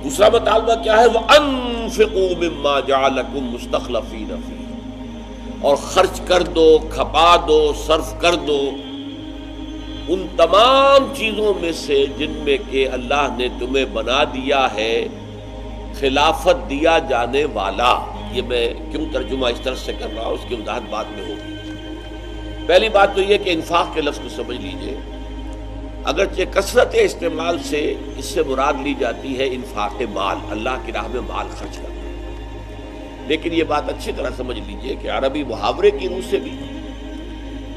دوسرا مطالبہ کیا ہے؟ وَأَنفِقُوا مِمَّا جَعَلَكُمْ مُسْتَخْلَفِينَ فِيهِ، اور خرچ کر دو، کھپا دو، صرف کر دو ان تمام چیزوں میں سے جن میں کہ اللہ نے تمہیں بنا دیا ہے خلافت دیا جانے والا۔ یہ میں کیوں ترجمہ اس طرح سے کر رہا ہوں، اس کی وضاحت بعد میں ہوگی۔ پہلی بات تو یہ کہ انفاق کے لفظ کو سمجھ لیجئے، اگرچہ کثرت استعمال سے اس سے مراد لی جاتی ہے انفاق مال، اللہ کی راہ میں مال خرچ کرنا، لیکن یہ بات اچھی طرح سمجھ لیجئے کہ عربی محاورے کی روح سے بھی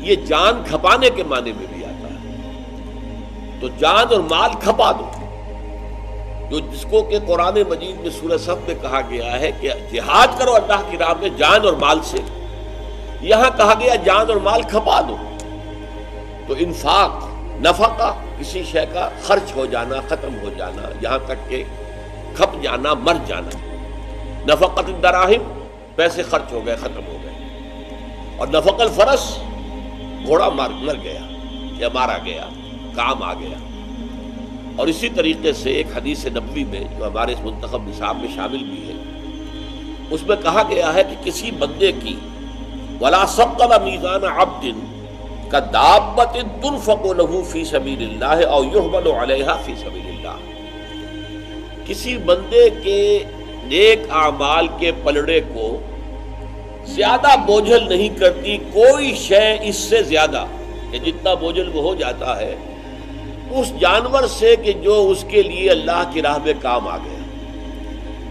یہ جان کھپانے کے معنی میں بھی آتا ہے۔ تو جان اور مال کھپا دو، جو جس کو کہ قرآن مجید میں سورہ صف میں کہا گیا ہے کہ جہاد کرو اللہ کی راہ میں جان اور مال سے، یہاں کہا گیا جان اور مال کھپا دو۔ تو انفاق، نفقہ، کسی شے کا خرچ ہو جانا، ختم ہو جانا، یہاں تک کہ کھپ جانا، مر جانا۔ نفقۃ الدراہم، پیسے خرچ ہو گئے، ختم ہو گئے۔ اور نفق الفرس، گھوڑا مر گیا یا مارا گیا، کام آ گیا۔ اور اسی طریقے سے ایک حدیث نبوی میں جو ہمارے اس منتخب نصاب میں شامل بھی ہے، اس میں کہا گیا ہے کہ کسی بندے کی وَلَا ثَقَّلَ مِيزَانَ عَبْدٍ كَدَابَّةٍ تُنْفَقُ لَهُ فِي سَبِيلِ اللَّهِ أَوْ يُحْمَلُ عَلَيْهَا فِي سَبِيلِ اللَّهِ، کسی بندے کے نیک اعمال کے پلڑے کو زیادہ بوجھل نہیں کرتی کوئی شے اس سے زیادہ کہ جتنا بوجھل وہ ہو جاتا ہے اس جانور سے کہ جو اس کے لیے اللہ کی راہ میں کام آ گیا۔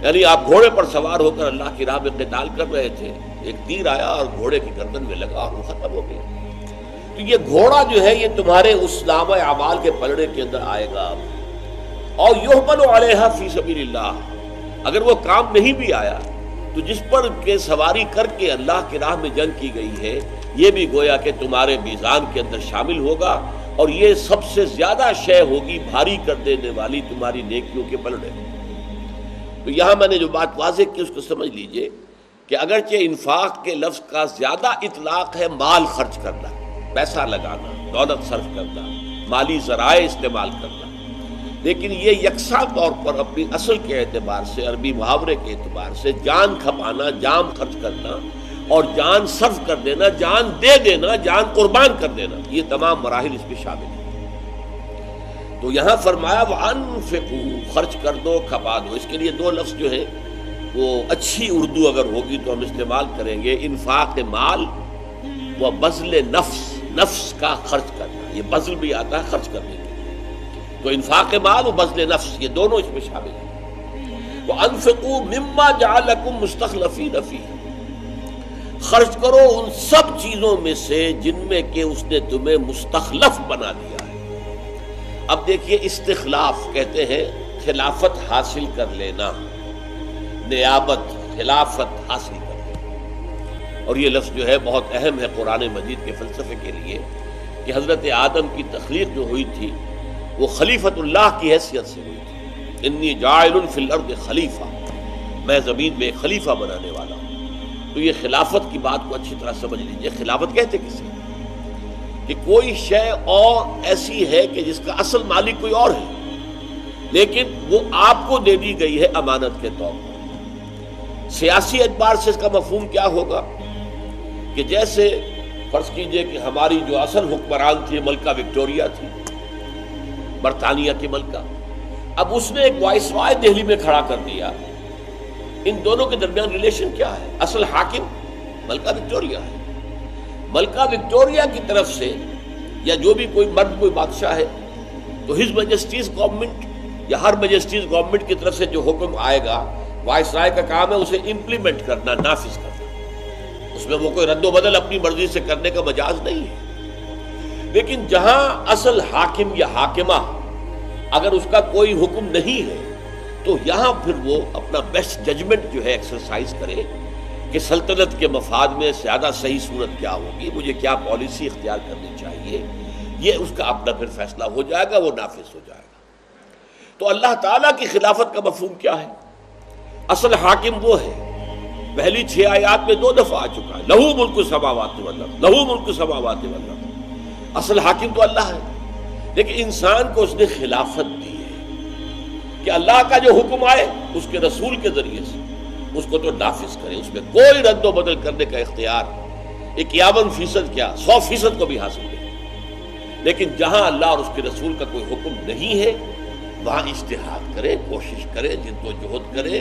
یعنی آپ گھوڑے پر سوار ہو کر اللہ کی راہ میں قتال کر رہے تھے، ایک تیر آیا اور گھوڑے کی گردن میں لگا اور وہ ختم ہو گیا۔ تو یہ گھوڑا جو ہے یہ تمہارے اس نامہ اعمال کے پلڑے کے اندر آئے گا۔ اور یحمل علیہا فی سبیل اللہ، اگر وہ کام نہیں بھی آیا تو جس پر کہ سواری کر کے اللہ کی راہ میں جنگ کی گئی ہے یہ بھی گویا کہ تمہارے میزان کے اندر شامل ہوگا، اور یہ سب سے زیادہ شے ہوگی بھاری کر دینے والی تمہاری نیکیوں کے پلڑے۔ تو یہاں میں نے جو بات واضح کی اس کو سمجھ لیجئے کہ اگرچہ انفاق کے لفظ کا زیادہ اطلاق ہے مال خرچ کرنا، پیسہ لگانا، دولت صرف کرنا، مالی ذرائع استعمال کرنا، لیکن یہ یکساں طور پر اپنی اصل کے اعتبار سے، عربی محاورے کے اعتبار سے جان کھپانا، جان خرچ کرنا اور جان صرف کر دینا، جان دے دینا، جان قربان کر دینا، یہ تمام مراحل اس میں شامل ہیں۔ تو یہاں فرمایا وَأَنفِقُوا، خرچ کر دو، کھپا دو۔ اس کے لیے دو لفظ جو ہے وہ اچھی اردو اگر ہوگی تو ہم استعمال کریں گے، انفاق مال و بذل نفس، نفس کا خرچ کرنا، یہ بذل بھی آتا ہے خرچ کرنے کے لیے۔ تو انفاق مال و بذل نفس یہ دونوں اس میں شامل ہیں۔ وَأَنفِقُوا مِمَّا جَعَلَكُمْ مُسْتَخْلَفِينَ فِيهِ، خرچ کرو ان سب چیزوں میں سے جن میں کہ اس نے تمہیں مستخلف بنا دیا ہے۔ اب دیکھیے استخلاف کہتے ہیں خلافت حاصل کر لینا، نیابت، خلافت حاصل کر لینا، اور یہ لفظ جو ہے بہت اہم ہے قرآن مجید کے فلسفے کے لیے کہ حضرت آدم کی تخلیق جو ہوئی تھی وہ خلیفت اللہ کی حیثیت سے ہوئی تھی۔ انی جاعل فی الارض خلیفہ، میں زمین میں ایک خلیفہ بنانے والا ہوں۔ تو یہ خلافت کی بات کو اچھی طرح سمجھ لیجئے۔ خلافت کہتے کسے کہ کوئی شے اور ایسی ہے کہ جس کا اصل مالک کوئی اور ہے لیکن وہ آپ کو دے دی گئی ہے امانت کے طور پر۔ سیاسی اعتبار سے اس کا مفہوم کیا ہوگا کہ جیسے فرض کیجئے کہ ہماری جو اصل حکمران تھی ملکہ وکٹوریہ تھی، برطانیہ کی ملکہ، اب اس نے ایک وائسرائے دہلی میں کھڑا کر دیا۔ ان دونوں کے درمیان ریلیشن کیا ہے؟ اصل حاکم ملکہ وکٹوریہ ہے۔ ملکہ وکٹوریہ کی طرف سے یا جو بھی کوئی مرد کوئی بادشاہ ہے تو ہز میجسٹیز گورنمنٹ یا ہر میجسٹیز گورنمنٹ کی طرف سے جو حکم آئے گا وائسرائے کا کام ہے اسے امپلیمنٹ کرنا، نافذ کرنا، اس میں وہ کوئی رد و بدل اپنی مرضی سے کرنے کا مجاز نہیں ہے۔ لیکن جہاں اصل حاکم یا حاکمہ اگر اس کا کوئی حکم نہیں ہے تو یہاں پھر وہ اپنا بیسٹ ججمنٹ جو ہے ایکسرسائز کرے کہ سلطنت کے مفاد میں زیادہ صحیح صورت کیا ہوگی، مجھے کیا پالیسی اختیار کرنی چاہیے، یہ اس کا اپنا پھر فیصلہ ہو جائے گا، وہ نافذ ہو جائے گا۔ تو اللہ تعالیٰ کی خلافت کا مفہوم کیا ہے؟ اصل حاکم وہ ہے، پہلی 6 آیات میں 2 دفعہ آ چکا ہے، لہو ملک السماوات والارض، لہو ملک السماوات والارض۔ اصل حاکم تو اللہ ہے، لیکن انسان کو اس نے خلافت دی ہے کہ اللہ کا جو حکم آئے اس کے رسول کے ذریعے سے اس کو تو نافذ کرے، اس میں کوئی رد و بدل کرنے کا اختیار 51% کیا 100% کو بھی حاصل نہیں۔ لیکن جہاں اللہ اور اس کے رسول کا کوئی حکم نہیں ہے وہاں اجتہاد کرے، کوشش کرے، جد و جہد کرے،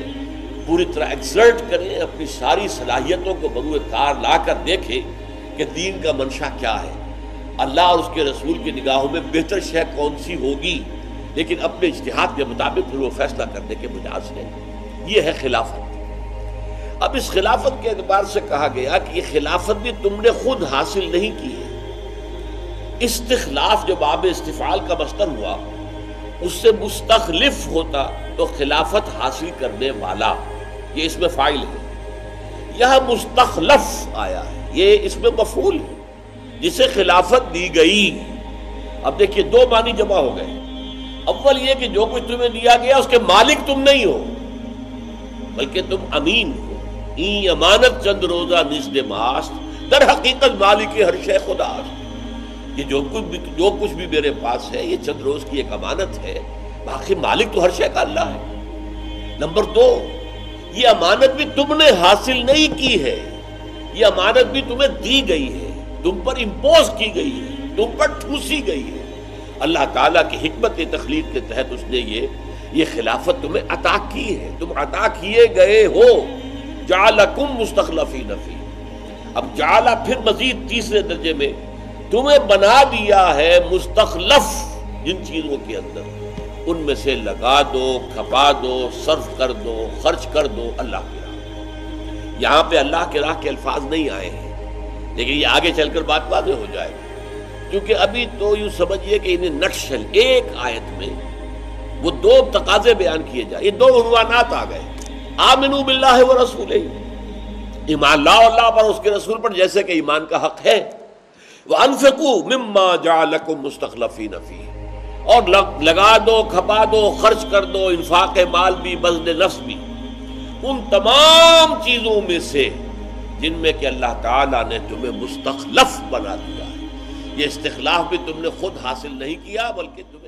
پوری طرح ایکسرٹ کرے، اپنی ساری صلاحیتوں کو بروئے کار لا کر دیکھے کہ دین کا منشا کیا ہے، اللہ اور اس کے رسول کی نگاہوں میں بہتر شے کون سی ہوگی، لیکن اپنے اجتہاد کے مطابق پھر وہ فیصلہ کرنے کے مجاز ہے۔ یہ ہے خلافت۔ اب اس خلافت کے اعتبار سے کہا گیا کہ یہ خلافت بھی تم نے خود حاصل نہیں کی ہے۔ استخلاف جو باب استفعال کا مصدر ہوا اس سے مستخلف ہوتا تو خلافت حاصل کرنے والا، یہ اس میں فاعل ہے۔ یہاں مستخلف آیا ہے، یہ اس میں مفعول ہے جسے خلافت دی گئی۔ اب دیکھیے دو معنی جمع ہو گئے۔ اول یہ کہ جو کچھ تمہیں دیا گیا اس کے مالک تم نہیں ہو بلکہ تم امین ہو۔ این امانت چند روزہ نزد ماست، در حقیقت مالک ہر شے خداست۔ یہ جو کچھ بھی میرے پاس ہے یہ چند روز کی ایک امانت ہے، باقی مالک تو ہر شے کا اللہ ہے۔ نمبر دو، یہ امانت بھی تم نے حاصل نہیں کی ہے، یہ امانت بھی تمہیں دی گئی ہے، تم پر امپوز کی گئی ہے، تم پر ٹھوسی گئی ہے۔ اللہ تعالیٰ کی حکمت تخلیق کے تحت اس نے یہ خلافت تمہیں عطا کی ہے، تم عطا کیے گئے ہو۔ جعلکم مستخلفین فی، اب جعلہ پھر مزید تیسرے درجے میں تمہیں بنا دیا ہے مستخلف جن چیزوں کے اندر، ان میں سے لگا دو، کھپا دو، صرف کر دو، خرچ کر دو اللہ کی راہ۔ یہاں پہ اللہ کی راہ کے الفاظ نہیں آئے ہیں لیکن یہ آگے چل کر بات واضح ہو جائے گی، کیونکہ ابھی تو یوں سمجھیے کہ انہیں نٹشل ایک آیت میں وہ دو تقاضے بیان کیے جائے، یہ دو عنوانات آ گئے۔ آمنو باللہ و رسولہ، ایمان لاؤ اللہ پر اس کے رسول پر جیسے کہ ایمان کا حق ہے۔ وَأَنفِقُوا مِمَّا جَعَلَكُمْ مُسْتَخْلَفِينَ فِيهِ، اور لگا دو، کھپا دو، خرچ کر دو، انفاق مال بھی، بذل نفس بھی، ان تمام چیزوں میں سے جن میں کہ اللہ تعالیٰ نے تمہیں مستخلف بنا دیا ہے۔ یہ استخلاف بھی تم نے خود حاصل نہیں کیا بلکہ تمہیں